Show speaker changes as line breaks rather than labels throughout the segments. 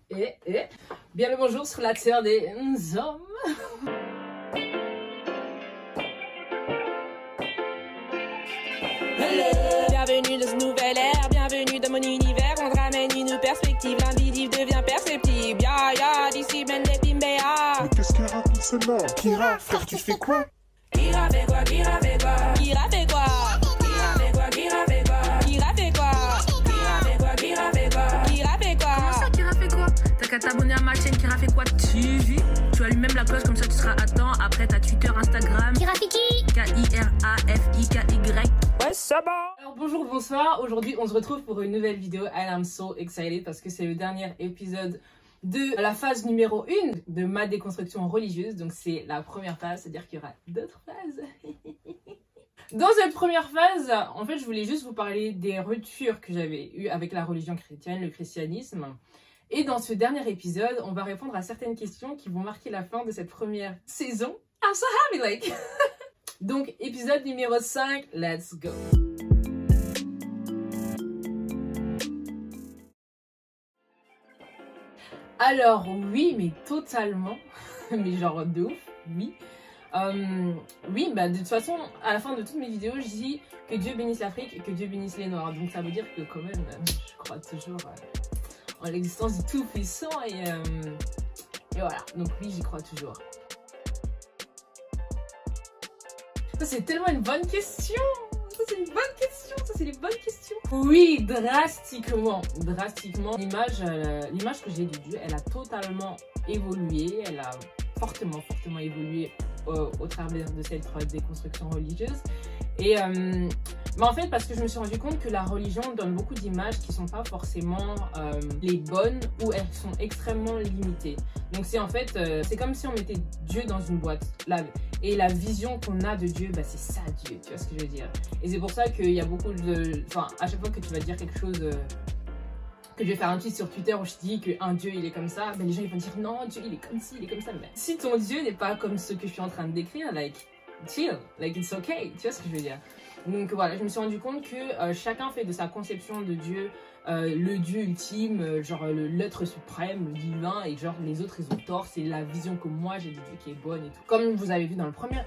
Bien le bonjour sur la terre des hommes.
Bienvenue dans ce nouvel ère, bienvenue dans mon univers. On te ramène une perspective, l'invisible devient perceptible. Ya ya, d'ici ben les Pimbéa.
Mais qu'est-ce qu'elle raconte celle-là? Kira, frère, tu fais quoi?
Kira fait quoi? Kira fait quoi? Kira fait quoi? Kira fait quoi? Kira fait quoi? Kira fait quoi? Kira fait quoi? Kira fait quoi? Kira fait quoi?
Comment ça, Kira fait quoi? T'as qu'à t'abonner à ma chaîne Kira fait quoi TV. Tu allumes même la cloche, comme ça tu seras à temps. Après t'as Twitter, Instagram.
Kirafiki.
K-I-R-A-F-I-K-Y.
Ouais, ça va.
Alors bonjour, bonsoir. Aujourd'hui on se retrouve pour une nouvelle vidéo. And I'm so excited parce que c'est le dernier épisode de la phase numéro 1 de ma déconstruction religieuse. Donc c'est la première phase, c'est-à-dire qu'il y aura d'autres phases. Dans cette première phase, en fait, je voulais juste vous parler des ruptures que j'avais eues avec la religion chrétienne, le christianisme. Et dans ce dernier épisode, on va répondre à certaines questions qui vont marquer la fin de cette première saison. I'm so happy, like. Donc, épisode numéro 5, let's go. Alors, oui, mais totalement. Mais genre de ouf, oui. Oui, bah de toute façon, à la fin de toutes mes vidéos, je dis que Dieu bénisse l'Afrique et que Dieu bénisse les Noirs. Donc ça veut dire que quand même, je crois toujours en l'existence du Tout-Puissant et voilà. Donc oui, j'y crois toujours. Ça c'est tellement une bonne question. Ça c'est une bonne question. Ça c'est les bonnes questions. Oui, drastiquement. Drastiquement. L'image que j'ai de Dieu, elle a totalement évolué. Elle a fortement évolué au travers de cette déconstruction religieuse. Et en fait, parce que je me suis rendu compte que la religion donne beaucoup d'images qui sont pas forcément les bonnes ou elles sont extrêmement limitées. Donc c'est en fait, c'est comme si on mettait Dieu dans une boîte. Et la vision qu'on a de Dieu, bah, c'est ça Dieu, tu vois ce que je veux dire. Et c'est pour ça qu'il y a beaucoup de... Enfin, à chaque fois que tu vas dire quelque chose... que je vais faire un tweet sur Twitter où je dis qu'un Dieu il est comme ça, ben les gens ils vont dire non, Dieu il est comme ci, il est comme ça. Mais si ton Dieu n'est pas comme ce que je suis en train de décrire, like, chill, like it's okay, tu vois ce que je veux dire. Donc voilà, je me suis rendu compte que chacun fait de sa conception de Dieu le Dieu ultime, genre l'être suprême, le divin, et genre les autres ils ont tort, c'est la vision que moi j'ai de Dieu qui est bonne et tout. Comme vous avez vu dans le premier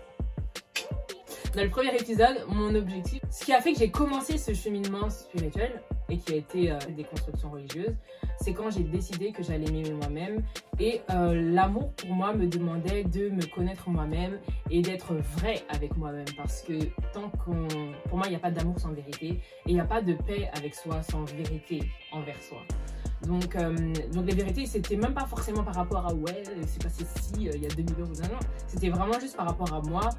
épisode, mon objectif, ce qui a fait que j'ai commencé ce cheminement spirituel et qui a été des constructions religieuses, c'est quand j'ai décidé que j'allais m'aimer moi-même et l'amour pour moi me demandait de me connaître moi-même et d'être vrai avec moi-même parce que pour moi il n'y a pas d'amour sans vérité et il n'y a pas de paix avec soi sans vérité envers soi. Donc les vérités, c'était même pas forcément par rapport à ouais, c'est passé si, il y a 2000 ans ou non, c'était vraiment juste par rapport à moi,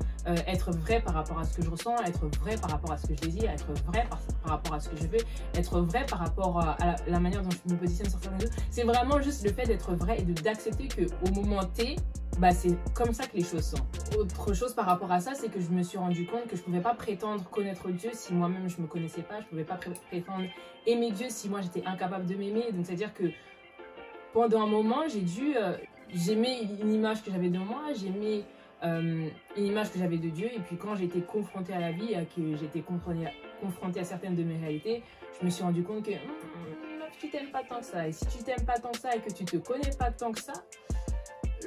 être vrai par rapport à ce que je ressens, être vrai par rapport à ce que je désire, être vrai par rapport à ce que je veux, être vrai par rapport à la manière dont je me positionne sur certaines choses. C'est vraiment juste le fait d'être vrai et d'accepter qu'au moment T, bah, c'est comme ça que les choses sont. Autre chose par rapport à ça, c'est que je me suis rendu compte que je ne pouvais pas prétendre connaître Dieu si moi-même je ne me connaissais pas. Je ne pouvais pas prétendre aimer Dieu si moi j'étais incapable de m'aimer. Donc c'est-à-dire que pendant un moment, j'ai dû... j'aimais une image que j'avais de moi, j'aimais une image que j'avais de Dieu. Et puis quand j'ai été confrontée à la vie, que j'ai été confrontée à certaines de mes réalités, je me suis rendu compte que tu t'aimes pas tant que ça. Et si tu t'aimes pas tant que ça et que tu te connais pas tant que ça,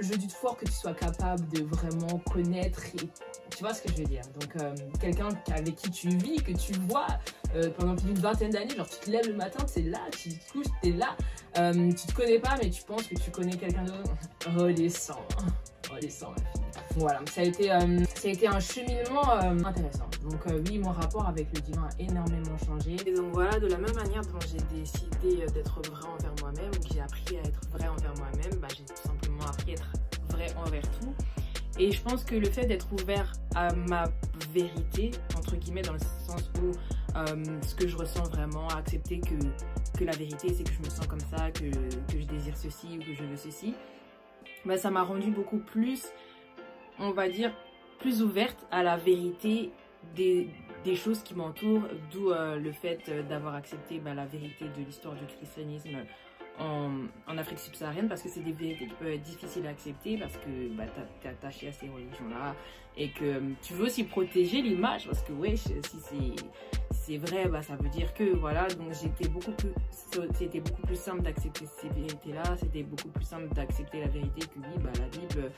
je doute fort que tu sois capable de vraiment connaître, et, tu vois ce que je veux dire. Donc quelqu'un avec qui tu vis, que tu vois pendant plus d'une vingtaine d'années, genre tu te lèves le matin, tu es là, tu te couches, tu es là, tu te connais pas mais tu penses que tu connais quelqu'un d'autre, redescends ma fille. Voilà, ça a été un cheminement intéressant. Donc oui, mon rapport avec le divin a énormément changé. Et donc voilà, de la même manière dont j'ai décidé d'être vrai envers moi-même, que j'ai appris à être vrai envers moi-même, bah, j'ai tout simplement appris à être vrai envers tout. Et je pense que le fait d'être ouvert à ma vérité, entre guillemets, dans le sens où ce que je ressens vraiment, accepter que la vérité c'est que je me sens comme ça, que je désire ceci ou que je veux ceci, bah, ça m'a rendu beaucoup plus, on va dire, plus ouverte à la vérité des choses qui m'entourent, d'où le fait d'avoir accepté la vérité de l'histoire du christianisme en Afrique subsaharienne, parce que c'est des vérités qui peuvent être difficiles à accepter parce que tu es attaché à ces religions-là et que tu veux aussi protéger l'image parce que ouais, si c'est vrai, bah, ça veut dire que, voilà, donc c'était beaucoup plus simple d'accepter ces vérités-là, c'était beaucoup plus simple d'accepter la vérité que oui, bah, la Bible,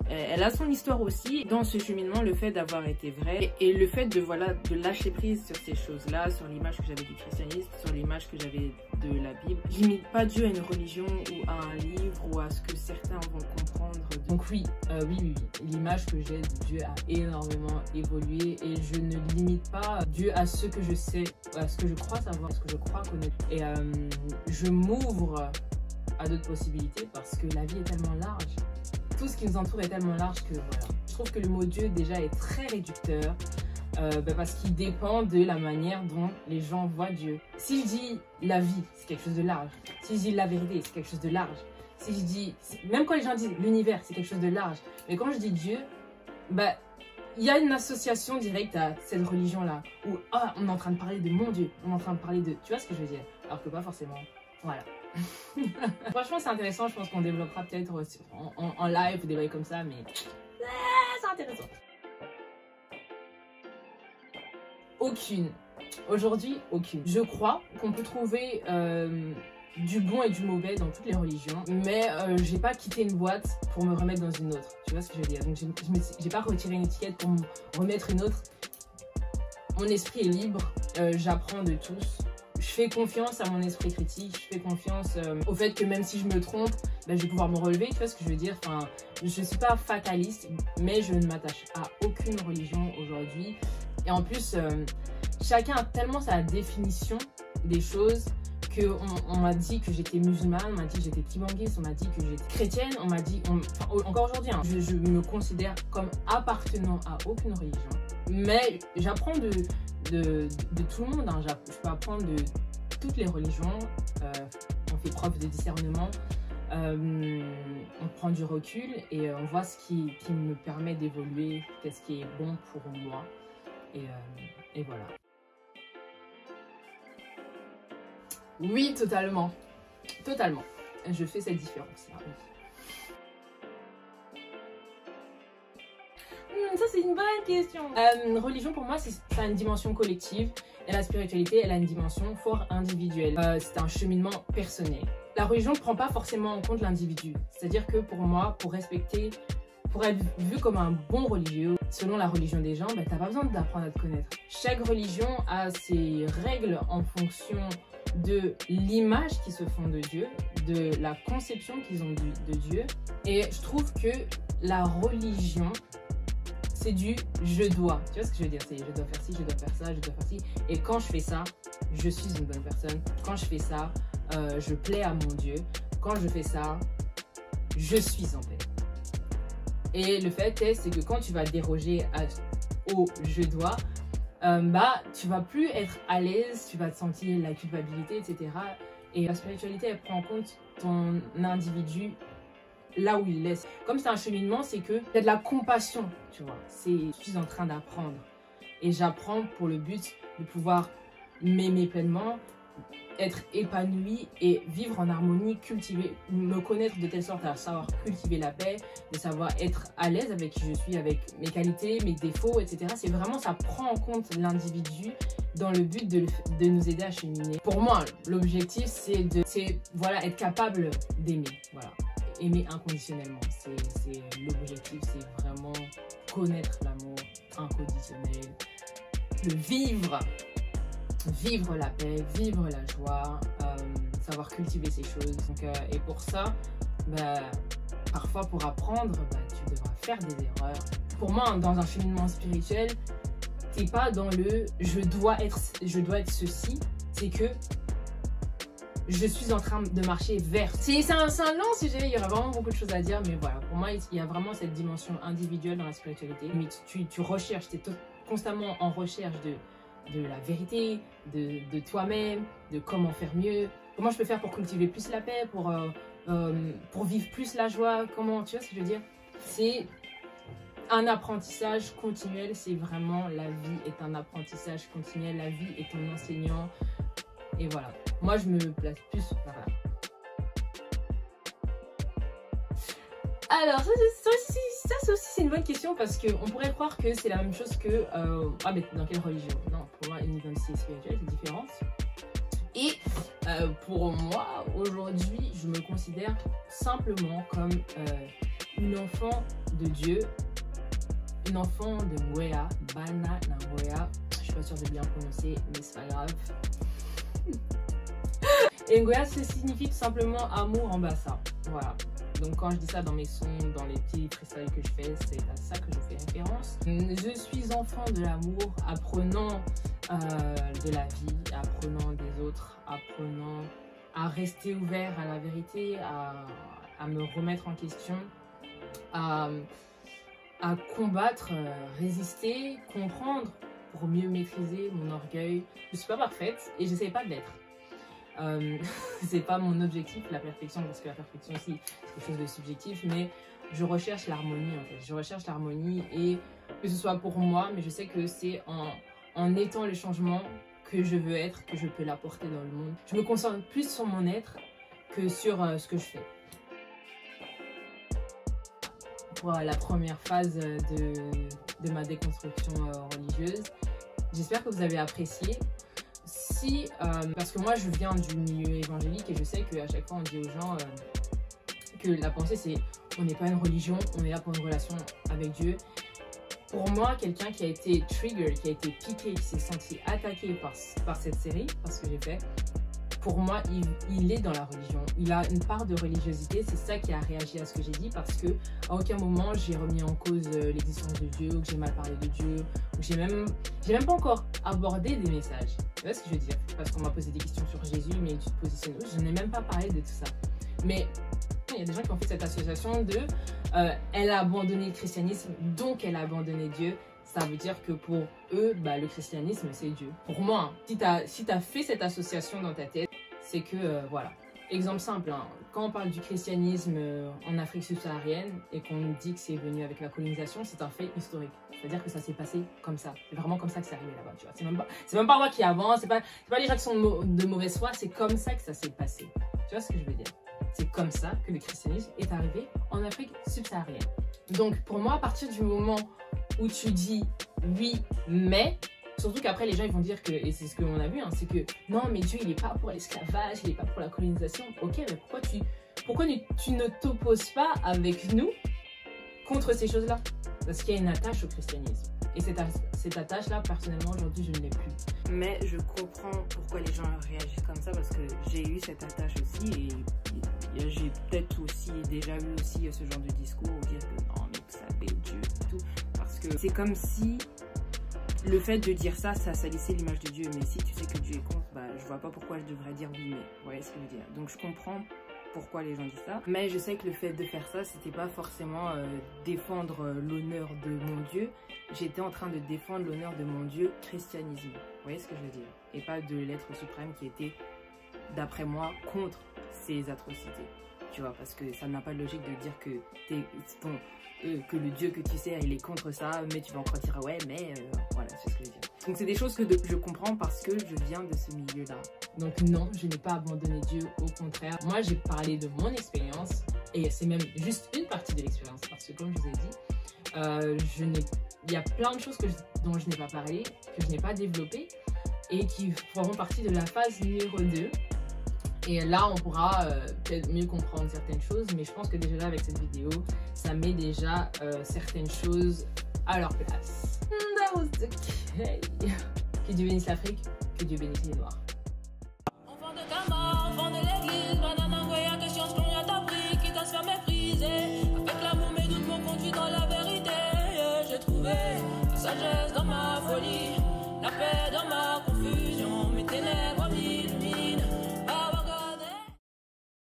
elle a son histoire aussi. Dans ce cheminement, le fait d'avoir été vrai et le fait de, voilà, de lâcher prise sur ces choses-là, sur l'image que j'avais du christianisme, sur l'image que j'avais de la Bible, je limite pas Dieu à une religion ou à un livre ou à ce que certains vont comprendre. Donc oui, oui, l'image que j'ai de Dieu a énormément évolué et je ne limite pas Dieu à ce que je sais, à ce que je crois savoir, à ce que je crois connaître. Et je m'ouvre à d'autres possibilités parce que la vie est tellement large. Tout ce qui nous entoure est tellement large que voilà. Je trouve que le mot Dieu déjà est très réducteur parce qu'il dépend de la manière dont les gens voient Dieu. Si je dis la vie, c'est quelque chose de large. Si je dis la vérité, c'est quelque chose de large. Si je dis, même quand les gens disent l'univers, c'est quelque chose de large. Mais quand je dis Dieu, bah, il y a une association directe à cette religion-là. Où, ah, on est en train de parler de mon Dieu. On est en train de parler de... Tu vois ce que je veux dire? Alors que pas forcément. Voilà. Franchement, c'est intéressant. Je pense qu'on développera peut-être en live ou des bails comme ça. Mais c'est intéressant. Aucune. Aujourd'hui, aucune. Je crois qu'on peut trouver... du bon et du mauvais dans toutes les religions, mais j'ai pas quitté une boîte pour me remettre dans une autre, tu vois ce que je veux dire. Donc j'ai pas retiré une étiquette pour me remettre une autre. Mon esprit est libre, j'apprends de tous, je fais confiance à mon esprit critique, je fais confiance au fait que même si je me trompe, ben, je vais pouvoir me relever, tu vois ce que je veux dire. Enfin, je suis pas fataliste, mais je ne m'attache à aucune religion aujourd'hui. Et en plus, chacun a tellement sa définition des choses. On m'a dit que j'étais musulmane, on m'a dit que j'étais tibanguiste, on m'a dit que j'étais chrétienne, on m'a dit, encore aujourd'hui, hein, je me considère comme appartenant à aucune religion. Mais j'apprends de tout le monde, hein. Je peux apprendre de toutes les religions, on fait preuve de discernement, on prend du recul et on voit ce qui me permet d'évoluer, qu'est-ce qui est bon pour moi, et voilà. Oui, totalement. Totalement. Je fais cette différence-là. Ça, c'est une bonne question. Religion, pour moi, ça a une dimension collective. Et la spiritualité, elle a une dimension fort individuelle. C'est un cheminement personnel. La religion ne prend pas forcément en compte l'individu. C'est-à-dire que pour moi, pour être vu comme un bon religieux, selon la religion des gens, bah, t'as pas besoin d'apprendre à te connaître. Chaque religion a ses règles en fonction de l'image qu'ils se font de Dieu, de la conception qu'ils ont de Dieu. Et je trouve que la religion, c'est du je dois. Tu vois ce que je veux dire? C'est je dois faire ci, je dois faire ça, je dois faire ci. Et quand je fais ça, je suis une bonne personne. Quand je fais ça, je plais à mon Dieu. Quand je fais ça, je suis en paix. Et le fait est, c'est que quand tu vas déroger au je dois, bah, tu vas plus être à l'aise, tu vas te sentir la culpabilité, etc. Et la spiritualité, elle prend en compte ton individu là où il est. Comme c'est un cheminement, c'est que il y a de la compassion, tu vois. Je suis en train d'apprendre. Et j'apprends pour le but de pouvoir m'aimer pleinement, être épanoui et vivre en harmonie, cultiver, me connaître de telle sorte à savoir cultiver la paix, de savoir être à l'aise avec qui je suis, avec mes qualités, mes défauts, etc. C'est vraiment, ça prend en compte l'individu dans le but de nous aider à cheminer. Pour moi, l'objectif, c'est voilà, être capable d'aimer. Voilà. Aimer inconditionnellement. C'est l'objectif, c'est vraiment connaître l'amour inconditionnel, le vivre la paix, vivre la joie, savoir cultiver ces choses. Donc, et pour ça, bah, parfois pour apprendre, bah, tu devras faire des erreurs. Pour moi, dans un cheminement spirituel, t'es pas dans le je dois être ceci, c'est que je suis en train de marcher vers. C'est un long sujet, il y aura vraiment beaucoup de choses à dire, mais voilà, pour moi, il y a vraiment cette dimension individuelle dans la spiritualité. Mais tu recherches, tu es constamment en recherche de la vérité, de toi-même, de comment faire mieux, comment je peux faire pour cultiver plus la paix, pour vivre plus la joie, comment, tu vois ce que je veux dire? C'est un apprentissage continuel, c'est vraiment, la vie est un apprentissage continuel, la vie est ton enseignant, et voilà. Moi, je me place plus par là. Alors, ça aussi, c'est une bonne question parce qu'on pourrait croire que c'est la même chose que... ah, mais dans quelle religion? Non, pour moi une identité spirituelle, c'est différente. Et pour moi, aujourd'hui, je me considère simplement comme une enfant de Dieu, une enfant de Ngwea, Bana Ngwea. Je suis pas sûre de bien prononcer, mais c'est pas grave. Et Ngwea, ça signifie tout simplement amour en bassa. Voilà. Donc quand je dis ça dans mes sons, dans les petits freestyles que je fais, c'est à ça que je fais référence. Je suis enfant de l'amour, apprenant de la vie, apprenant des autres, apprenant à rester ouvert à la vérité, à me remettre en question, à combattre, résister, comprendre pour mieux maîtriser mon orgueil. Je suis pas parfaite et j'essaie pas de l'être. C'est pas mon objectif la perfection, parce que la perfection aussi c'est quelque chose de subjectif, mais je recherche l'harmonie en fait. Je recherche l'harmonie, et que ce soit pour moi, mais je sais que c'est en étant le changement que je veux être, que je peux l'apporter dans le monde. Je me concentre plus sur mon être que sur ce que je fais. Pour la première phase de ma déconstruction religieuse, j'espère que vous avez apprécié. Parce que moi je viens du milieu évangélique et je sais qu'à chaque fois on dit aux gens que la pensée c'est on n'est pas une religion, on est là pour une relation avec Dieu. Pour moi, quelqu'un qui a été trigger, qui a été piqué, qui s'est senti attaqué par cette série, par ce que j'ai fait, pour moi il est dans la religion. Il a une part de religiosité, c'est ça qui a réagi à ce que j'ai dit, parce que à aucun moment j'ai remis en cause l'existence de Dieu, ou que j'ai mal parlé de Dieu, ou que j'ai même pas encore abordé des messages. Tu vois ce que je veux dire? Parce qu'on m'a posé des questions sur Jésus, mais tu te positionnes où? Je n'ai même pas parlé de tout ça. Mais il y a des gens qui ont fait cette association de elle a abandonné le christianisme, donc elle a abandonné Dieu. Ça veut dire que pour eux, le christianisme, c'est Dieu. Pour moi, si tu as fait cette association dans ta tête, c'est que, voilà. Exemple simple, hein, quand on parle du christianisme en Afrique subsaharienne et qu'on dit que c'est venu avec la colonisation, c'est un fait historique. C'est-à-dire que ça s'est passé comme ça. C'est vraiment comme ça que c'est arrivé là-bas, tu vois. C'est même pas moi qui avance, c'est pas les gens qui sont de mauvaise foi, c'est comme ça que ça s'est passé. Tu vois ce que je veux dire? C'est comme ça que le christianisme est arrivé en Afrique subsaharienne. Donc, pour moi, à partir du moment où tu dis oui, mais, surtout qu'après les gens ils vont dire que, et c'est ce qu'on a vu, hein, c'est que non mais Dieu il est pas pour l'esclavage, il est pas pour la colonisation. Ok, mais pourquoi tu ne t'opposes pas avec nous contre ces choses-là? Parce qu'il y a une attache au christianisme. Et cette attache-là, personnellement, aujourd'hui, je ne l'ai plus.
Mais je comprends pourquoi les gens réagissent comme ça, parce que j'ai eu cette attache aussi, et j'ai peut-être aussi déjà eu aussi ce genre de discours, dire que non, mais vous savez, Dieu et tout. Parce que c'est comme si le fait de dire ça salissait l'image de Dieu. Mais si tu sais que Dieu est contre, je vois pas pourquoi je devrais dire oui, mais vous voyez ce que je veux dire. Donc je comprends pourquoi les gens disent ça, mais je sais que le fait de faire ça, c'était pas forcément défendre l'honneur de mon Dieu. J'étais en train de défendre l'honneur de mon Dieu, christianisme. Vous voyez ce que je veux dire? Et pas de l'être suprême qui était, d'après moi, contre ces atrocités. Tu vois, parce que ça n'a pas de logique de dire que le Dieu que tu sers, il est contre ça, mais tu vas encore dire ouais, mais voilà, c'est ce que je veux dire. Donc c'est des choses que je comprends parce que je viens de ce milieu-là.
Donc non, je n'ai pas abandonné Dieu, au contraire. Moi, j'ai parlé de mon expérience, et c'est même juste une partie de l'expérience, parce que comme je vous ai dit, il y a plein de choses dont je n'ai pas parlé, que je n'ai pas développées, et qui feront partie de la phase numéro 2. Et là, on pourra peut-être mieux comprendre certaines choses, mais je pense que déjà là, avec cette vidéo, ça met déjà certaines choses à leur place. That was the case. Que Dieu bénisse l'Afrique, que Dieu bénisse les Noirs.
Enfant de Kama, enfant de l'église, Madame Ngwea, que science qu'on a appris, quitte à se faire mépriser. Avec l'amour, mes doutes m'ont conduit dans la vérité. J'ai trouvé la sagesse dans ma folie, la paix dans ma